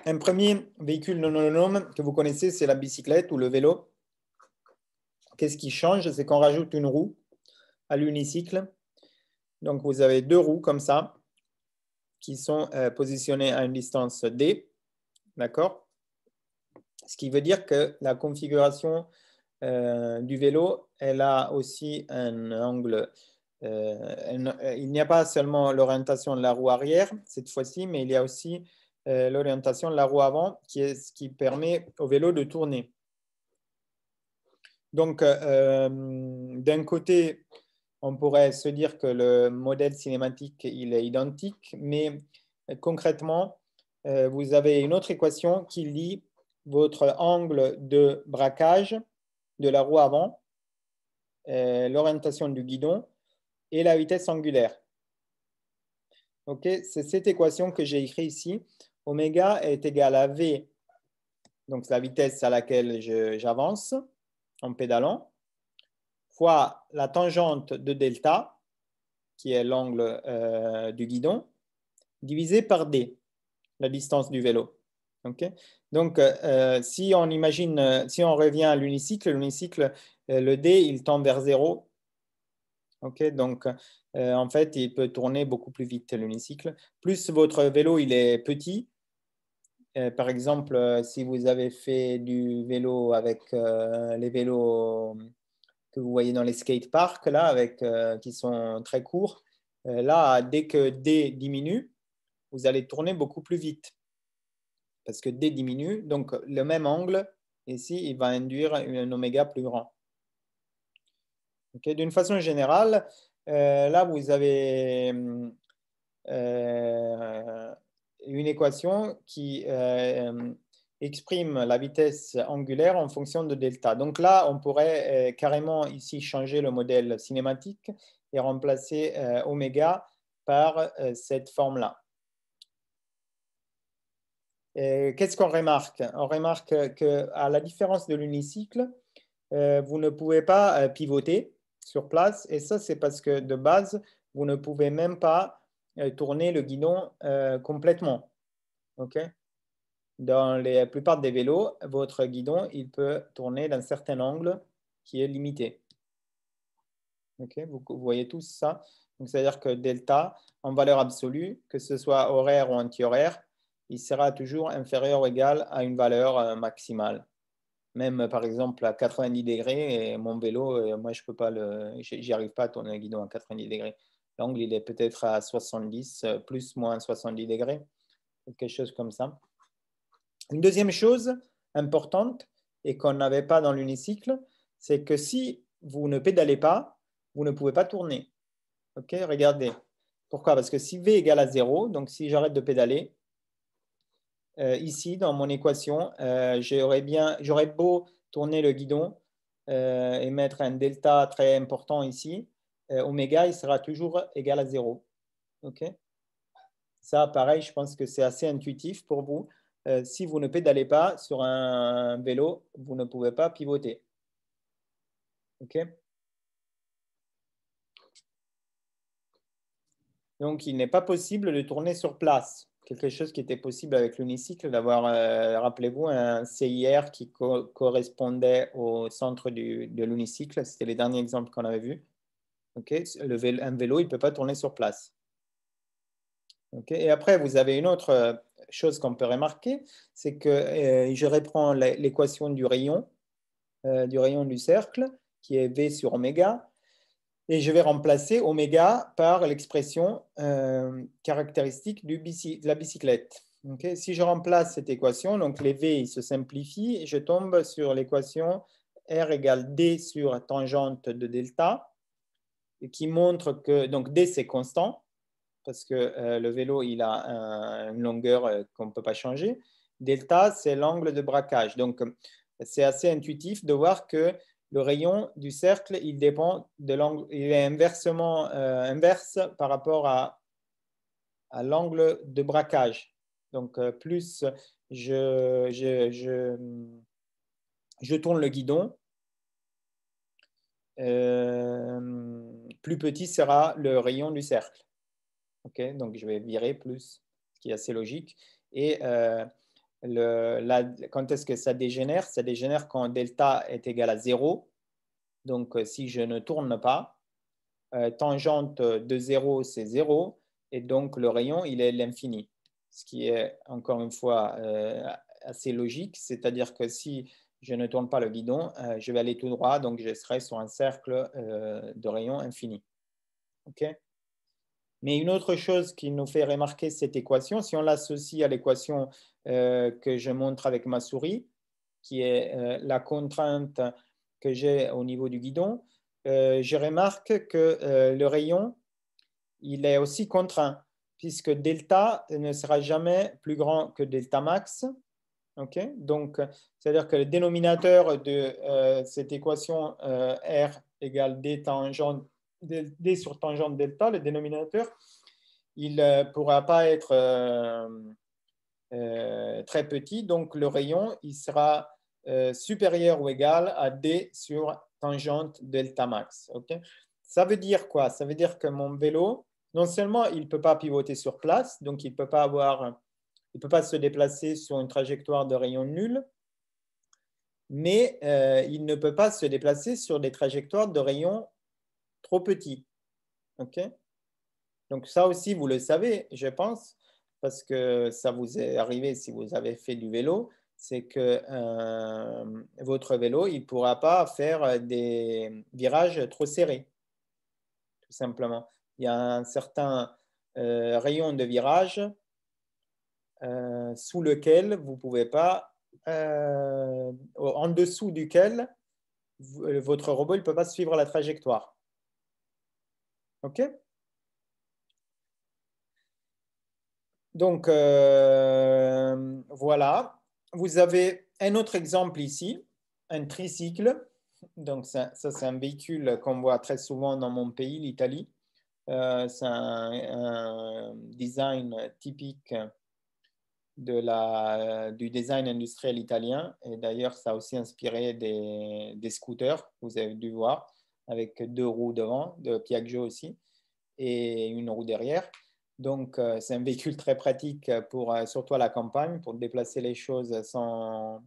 un premier véhicule non autonome que vous connaissez, c'est la bicyclette ou le vélo. Qu'est-ce qui change? C'est qu'on rajoute une roue à l'unicycle. Donc, vous avez deux roues comme ça qui sont positionnées à une distance D. D'accord? Ce qui veut dire que la configuration du vélo, elle a aussi un angle. Il n'y a pas seulement l'orientation de la roue arrière cette fois-ci, mais il y a aussi l'orientation de la roue avant, qui est ce qui permet au vélo de tourner. Donc, d'un côté, on pourrait se dire que le modèle cinématique il est identique, mais concrètement, vous avez une autre équation qui lie votre angle de braquage de la roue avant, l'orientation du guidon et la vitesse angulaire. Okay, c'est cette équation que j'ai écrite ici. Oméga est égal à V, donc c'est la vitesse à laquelle j'avance en pédalant, fois la tangente de delta, qui est l'angle du guidon, divisé par D, la distance du vélo. Okay? Donc, si on imagine, si on revient à l'unicycle, le D, il tend vers 0. Okay? Donc, en fait, il peut tourner beaucoup plus vite l'unicycle. Plus votre vélo, il est petit. Par exemple, si vous avez fait du vélo avec les vélos que vous voyez dans les skateparks, là, qui sont très courts, là, dès que D diminue, vous allez tourner beaucoup plus vite. Parce que D diminue, donc le même angle, ici, il va induire un oméga plus grand. Okay? D'une façon générale, là, vous avez une équation qui exprime la vitesse angulaire en fonction de delta. Donc là, on pourrait carrément ici changer le modèle cinématique et remplacer oméga par cette forme-là. Qu'est-ce qu'on remarque? On remarque qu'à la différence de l'unicycle, vous ne pouvez pas pivoter sur place. Et ça, c'est parce que de base, vous ne pouvez même pas tourner le guidon complètement. Okay? Dans la plupart des vélos, votre guidon, il peut tourner d'un certain angle qui est limité. Okay? Vous voyez tous ça. Donc, c'est-à-dire que delta, en valeur absolue, que ce soit horaire ou anti-horaire, il sera toujours inférieur ou égal à une valeur maximale. Même par exemple à 90 degrés, et mon vélo, moi je peux pas j'y arrive pas à tourner le guidon à 90 degrés. L'angle il est peut-être à 70, plus moins 70 degrés, quelque chose comme ça. Une deuxième chose importante et qu'on n'avait pas dans l'unicycle, c'est que si vous ne pédalez pas, vous ne pouvez pas tourner. Okay, regardez. Pourquoi? Parce que si V égale à 0, donc si j'arrête de pédaler, ici, dans mon équation, j'aurais beau tourner le guidon et mettre un delta très important ici, oméga, il sera toujours égal à 0. Okay? Ça, pareil, je pense que c'est assez intuitif pour vous. Si vous ne pédalez pas sur un vélo, vous ne pouvez pas pivoter. Okay? Donc, il n'est pas possible de tourner sur place. Quelque chose qui était possible avec l'unicycle, d'avoir, rappelez-vous, un CIR qui correspondait au centre de l'unicycle. C'était les derniers exemples qu'on avait vus. Okay? Un vélo, il ne peut pas tourner sur place. Okay? Et après, vous avez une autre chose qu'on peut remarquer, c'est que je reprends l'équation du rayon du cercle, qui est V sur oméga. Et je vais remplacer oméga par l'expression caractéristique de la bicyclette. Okay? Si je remplace cette équation, donc les V ils se simplifient et je tombe sur l'équation R égale D sur tangente de delta, qui montre que donc D c'est constant, parce que le vélo il a une longueur qu'on ne peut pas changer. Delta c'est l'angle de braquage. Donc c'est assez intuitif de voir que le rayon du cercle, il dépend de l'angle, il est inversement inverse par rapport à l'angle de braquage. Donc, plus je tourne le guidon, plus petit sera le rayon du cercle. Okay? Donc, je vais virer plus, ce qui est assez logique. Et Quand est-ce que ça dégénère? Ça dégénère quand delta est égal à 0. Donc, si je ne tourne pas, tangente de 0, c'est 0. Et donc, le rayon, il est l'infini. Ce qui est, encore une fois, assez logique. C'est-à-dire que si je ne tourne pas le guidon, je vais aller tout droit. Donc, je serai sur un cercle de rayon infini. OK? Mais une autre chose qui nous fait remarquer cette équation, si on l'associe à l'équation que je montre avec ma souris, qui est la contrainte que j'ai au niveau du guidon, je remarque que le rayon, il est aussi contraint, puisque delta ne sera jamais plus grand que delta max. Okay? Donc, c'est-à-dire que le dénominateur de cette équation R égale D, tangente, D sur tangente delta, le dénominateur, il ne pourra pas être très petit. Donc, le rayon, il sera supérieur ou égal à D sur tangente delta max. Okay? Ça veut dire quoi? Ça veut dire que mon vélo, non seulement il ne peut pas pivoter sur place, donc il ne peut pas se déplacer sur une trajectoire de rayon nul, mais il ne peut pas se déplacer sur des trajectoires de rayon trop petits. Okay? Donc ça aussi, vous le savez, je pense, parce que ça vous est arrivé si vous avez fait du vélo, c'est que votre vélo, il ne pourra pas faire des virages trop serrés, tout simplement. Il y a un certain rayon de virage sous lequel vous ne pouvez pas, en dessous duquel votre robot ne peut pas suivre la trajectoire. OK? Donc, voilà. Vous avez un autre exemple ici, un tricycle. Donc, ça c'est un véhicule qu'on voit très souvent dans mon pays, l'Italie. C'est un design typique du design industriel italien. Et d'ailleurs, ça a aussi inspiré des scooters, vous avez dû voir, avec 2 roues devant, de Piaggio aussi, et une roue derrière. Donc, c'est un véhicule très pratique surtout à la campagne, pour déplacer les choses sans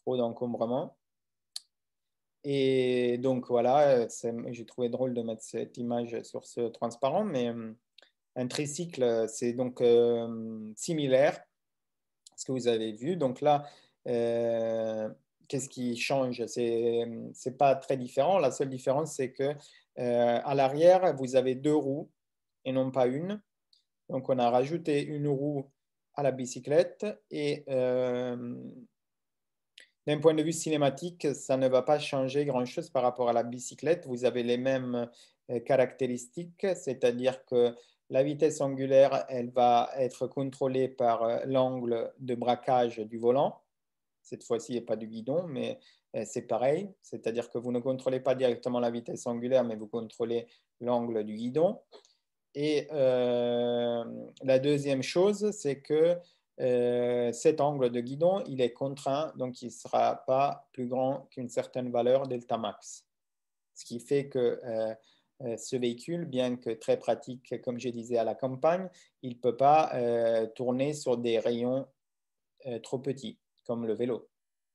trop d'encombrement. Et donc, voilà, j'ai trouvé drôle de mettre cette image sur ce transparent, mais un tricycle, c'est donc similaire à ce que vous avez vu. Donc là, qu'est-ce qui change? C'est pas très différent. La seule différence, c'est que à l'arrière, vous avez 2 roues et non pas une. Donc, on a rajouté une roue à la bicyclette et d'un point de vue cinématique, ça ne va pas changer grand-chose par rapport à la bicyclette. Vous avez les mêmes caractéristiques, c'est-à-dire que la vitesse angulaire, elle va être contrôlée par l'angle de braquage du volant. Cette fois-ci, il n'y a pas du guidon, mais c'est pareil. C'est-à-dire que vous ne contrôlez pas directement la vitesse angulaire, mais vous contrôlez l'angle du guidon. Et la deuxième chose, c'est que cet angle de guidon, il est contraint, donc il ne sera pas plus grand qu'une certaine valeur delta max. Ce qui fait que ce véhicule, bien que très pratique, comme je disais, à la campagne, il ne peut pas tourner sur des rayons trop petits, comme le vélo.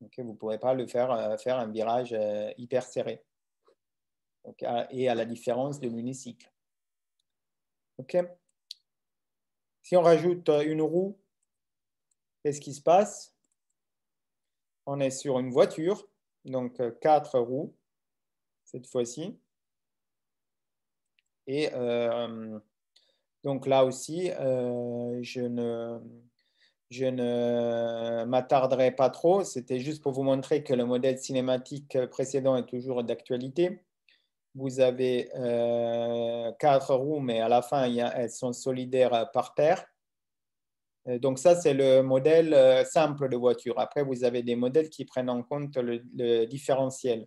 Okay, vous ne pourrez pas le faire un virage hyper serré. Donc, et à la différence de l'unicycle. Okay. Si on rajoute une roue, qu'est-ce qui se passe? On est sur une voiture, donc 4 roues cette fois-ci. Et donc là aussi, je ne m'attarderai pas trop. C'était juste pour vous montrer que le modèle cinématique précédent est toujours d'actualité. Vous avez 4 roues, mais à la fin, elles sont solidaires par paire. Donc ça, c'est le modèle simple de voiture. Après, vous avez des modèles qui prennent en compte le différentiel.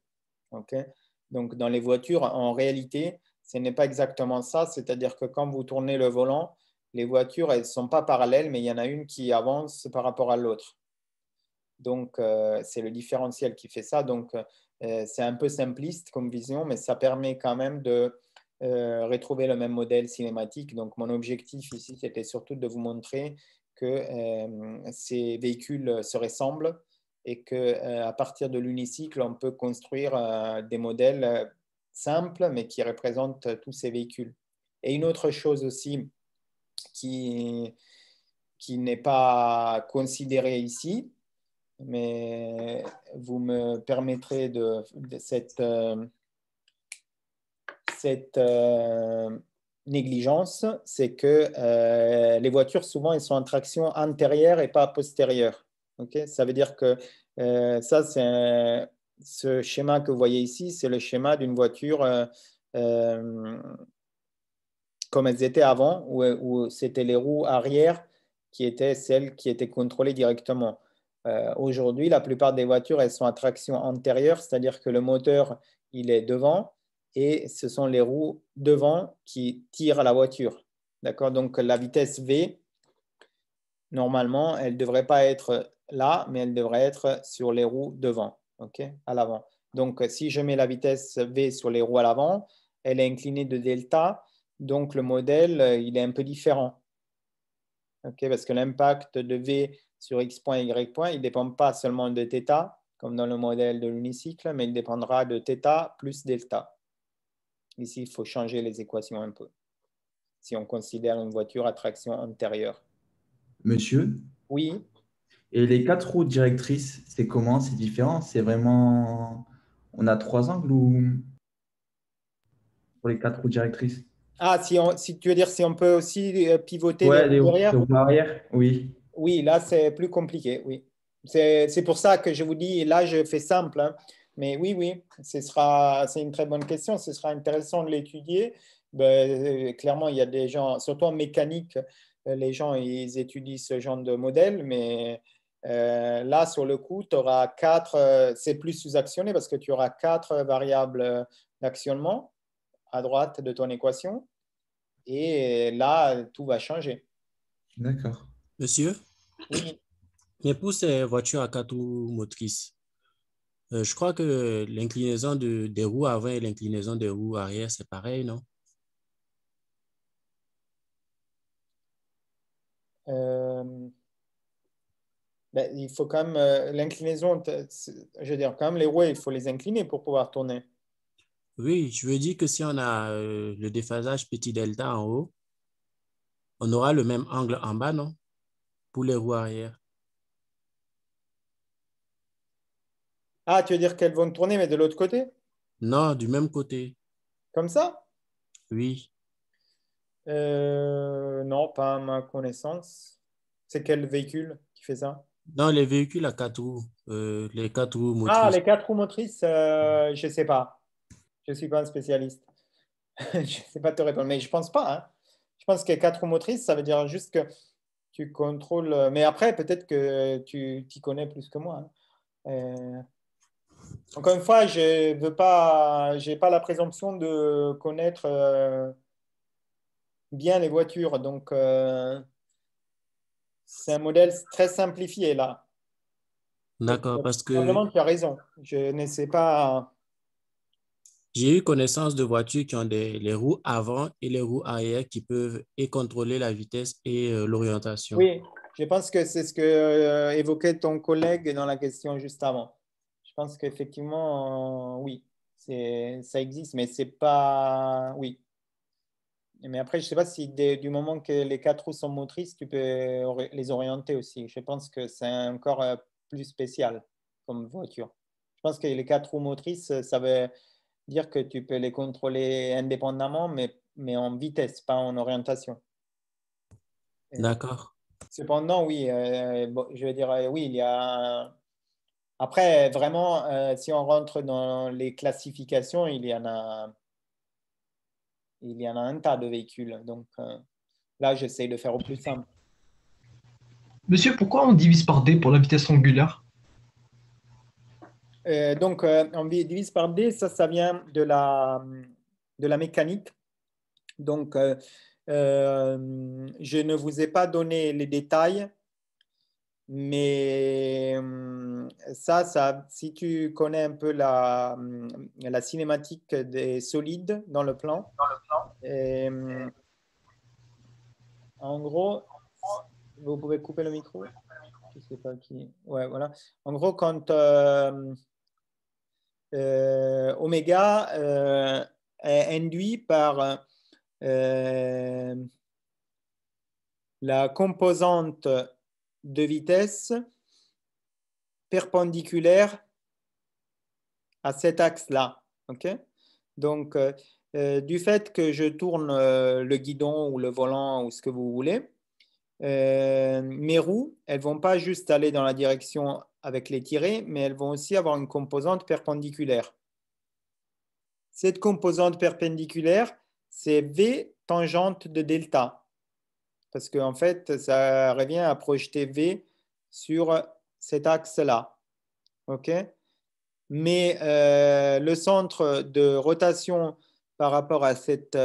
Okay? Donc dans les voitures, en réalité, ce n'est pas exactement ça. C'est-à-dire que quand vous tournez le volant, les voitures, elles ne sont pas parallèles, mais il y en a une qui avance par rapport à l'autre. Donc c'est le différentiel qui fait ça. Donc c'est un peu simpliste comme vision, mais ça permet quand même de retrouver le même modèle cinématique. Donc mon objectif ici, c'était surtout de vous montrer que ces véhicules se ressemblent et qu'à partir de l'unicycle, on peut construire des modèles simples, mais qui représentent tous ces véhicules. Et une autre chose aussi qui n'est pas considérée ici, mais vous me permettrez de cette négligence, c'est que les voitures, souvent, elles sont en traction antérieure et pas postérieure. Okay, ça veut dire que ça, ce schéma que vous voyez ici, c'est le schéma d'une voiture comme elles étaient avant, où c'était les roues arrière qui étaient celles qui étaient contrôlées directement. Aujourd'hui, la plupart des voitures, elles sont à traction antérieure, c'est-à-dire que le moteur, il est devant et ce sont les roues devant qui tirent la voiture. D'accord? Donc, la vitesse V, normalement, elle ne devrait pas être là, mais elle devrait être sur les roues devant, ok, à l'avant. Donc, si je mets la vitesse V sur les roues à l'avant, elle est inclinée de delta, donc le modèle, il est un peu différent. Okay, parce que l'impact de V sur X point et Y point, il ne dépend pas seulement de θ, comme dans le modèle de l'unicycle, mais il dépendra de θ plus delta. Ici, il faut changer les équations un peu, si on considère une voiture à traction antérieure. Monsieur, Oui. et les quatre roues directrices, c'est comment? C'est différent? C'est vraiment. On a trois angles ou pour les quatre roues directrices? Ah, si tu veux dire si on peut aussi pivoter les Ouais, roues les derrière? roues arrière, oui. Oui, là, c'est plus compliqué, oui. C'est pour ça que je vous dis, là, je fais simple, hein. Mais oui, oui, c'est une très bonne question. Ce sera intéressant de l'étudier. Ben, clairement, il y a des gens, surtout en mécanique, les gens, ils étudient ce genre de modèle. Mais là, sur le coup, tu auras quatre, c'est plus sous-actionné parce que tu auras quatre variables d'actionnement à droite de ton équation. Et là, tout va changer. D'accord. Monsieur, Oui. mais pour ces voitures à quatre roues motrices, je crois que l'inclinaison des roues avant et l'inclinaison des roues arrière, c'est pareil, non? Euh, ben, il faut quand même l'inclinaison, je veux dire, quand même les roues, il faut les incliner pour pouvoir tourner. Oui, je veux dire que si on a le déphasage petit delta en haut, on aura le même angle en bas, non? Pour les roues arrière. Ah, tu veux dire qu'elles vont tourner, mais de l'autre côté? Non, du même côté. Comme ça? Oui. Non, pas à ma connaissance. C'est quel véhicule qui fait ça? Dans les véhicules à quatre roues, les quatre roues Ah, motrices. les quatre roues motrices, je ne sais pas. Je ne suis pas un spécialiste. Je ne sais pas te répondre, mais je ne pense pas, hein. Je pense que quatre roues motrices, ça veut dire juste que tu contrôles. Mais après, peut-être que tu t'y connais plus que moi, hein. Encore une fois, je veux pas, j'ai pas la présomption de connaître bien les voitures. Donc, c'est un modèle très simplifié là. Donc, D'accord, parce que probablement, tu as raison. Je ne sais pas. j'ai eu connaissance de voitures qui ont les roues avant et les roues arrière qui peuvent et contrôler la vitesse et l'orientation. Oui, je pense que c'est ce que évoquait ton collègue dans la question juste avant. Je pense qu'effectivement, oui, ça existe, mais c'est pas. Oui. Mais après, je ne sais pas si du moment que les quatre roues sont motrices, tu peux les orienter aussi. Je pense que c'est encore plus spécial comme voiture. Je pense que les quatre roues motrices, ça veut dire que tu peux les contrôler indépendamment, mais en vitesse, pas en orientation. Euh, D'accord. Cependant, oui, bon, je veux dire, oui, il y a. Après, vraiment, si on rentre dans les classifications, il y en a un tas de véhicules. Donc là, j'essaie de faire au plus simple. Monsieur, pourquoi on divise par D pour la vitesse angulaire? Donc, on divise par D, ça vient de la mécanique. Donc, je ne vous ai pas donné les détails, mais ça, si tu connais un peu la cinématique des solides dans le plan, en gros, Vous pouvez couper le micro? Je sais pas qui. Ouais, voilà. En gros, quand oméga est induit par la composante de vitesse perpendiculaire à cet axe-là. OK? Donc, du fait que je tourne le guidon ou le volant ou ce que vous voulez, mes roues, elles ne vont pas juste aller dans la direction avec les tirets, mais elles vont aussi avoir une composante perpendiculaire. Cette composante perpendiculaire, c'est V tangente de delta. Parce qu'en fait, ça revient à projeter V sur cet axe-là. OK? Mais le centre de rotation par rapport à cette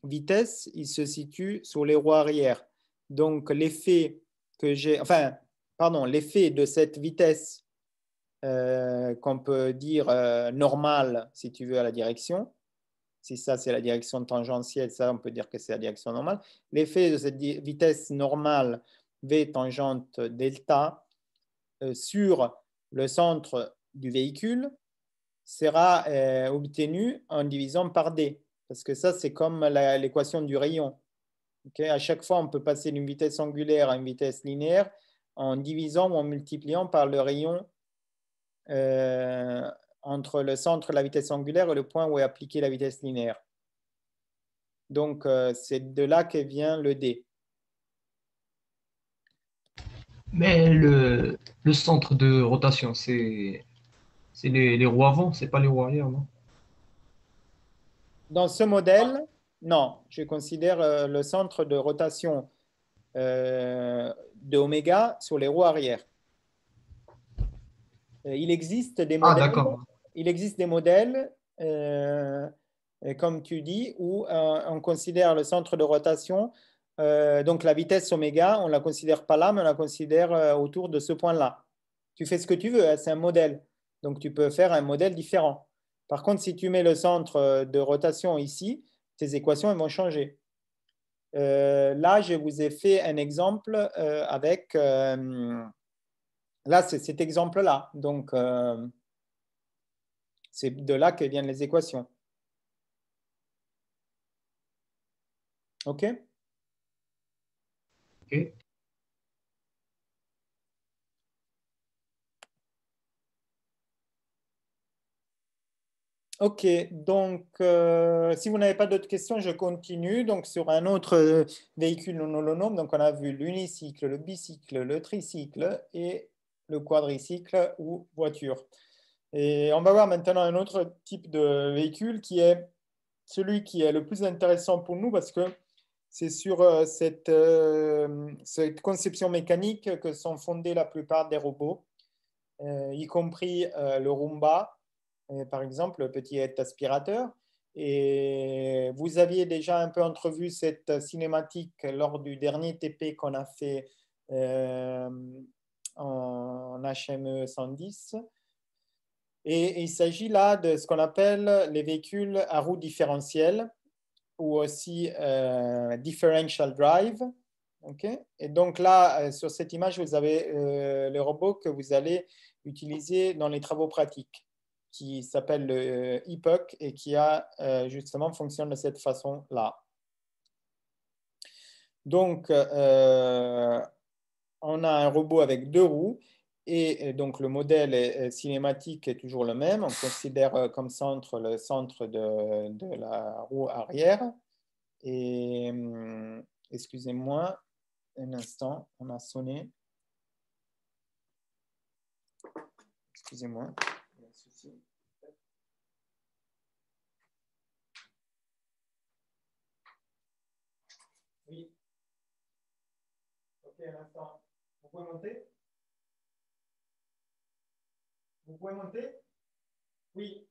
vitesse, il se situe sur les roues arrière. Donc, l'effet que j'ai, enfin, pardon, l'effet de cette vitesse qu'on peut dire normale, si tu veux, à la direction, si ça c'est la direction tangentielle, ça on peut dire que c'est la direction normale. L'effet de cette vitesse normale V tangente delta sur le centre du véhicule sera obtenu en divisant par D. Parce que ça, c'est comme l'équation du rayon. Okay? À chaque fois, on peut passer d'une vitesse angulaire à une vitesse linéaire en divisant ou en multipliant par le rayon entre le centre de la vitesse angulaire et le point où est appliquée la vitesse linéaire. Donc, c'est de là que vient le D. Mais le centre de rotation, c'est les roues avant, c'est pas les roues arrière, non? Dans ce modèle, non, je considère le centre de rotation de oméga sur les roues arrière. Il existe des Ah, modèles, d'accord. comme tu dis, où on considère le centre de rotation, donc la vitesse oméga, on ne la considère pas là, mais on la considère autour de ce point-là. Tu fais ce que tu veux, hein, c'est un modèle. Donc tu peux faire un modèle différent. Par contre, si tu mets le centre de rotation ici, tes équations elles vont changer. Là, je vous ai fait un exemple avec... là, c'est cet exemple-là. Donc, c'est de là que viennent les équations. OK? Ok. OK, donc si vous n'avez pas d'autres questions, je continue. Donc sur un autre véhicule non holonome, donc on a vu l'unicycle, le bicycle, le tricycle et le quadricycle ou voiture. Et on va voir maintenant un autre type de véhicule qui est celui qui est le plus intéressant pour nous parce que c'est sur cette conception mécanique que sont fondés la plupart des robots, y compris le Roomba, par exemple, le petit aspirateur. Et vous aviez déjà un peu entrevu cette cinématique lors du dernier TP qu'on a fait en HME 110. Et il s'agit là de ce qu'on appelle les véhicules à roues différentielles ou aussi differential drive. Okay. Et donc là, sur cette image, vous avez le robot que vous allez utiliser dans les travaux pratiques, qui s'appelle le EPUC et qui a justement fonctionne de cette façon-là. Donc, on a un robot avec deux roues et donc le modèle cinématique est toujours le même. On considère comme centre le centre de la roue arrière. Et excusez-moi, un instant, on a sonné. Excusez-moi. Il y a un souci. Oui. Ok, un instant. Vous pouvez monter? Vous pouvez monter? Oui.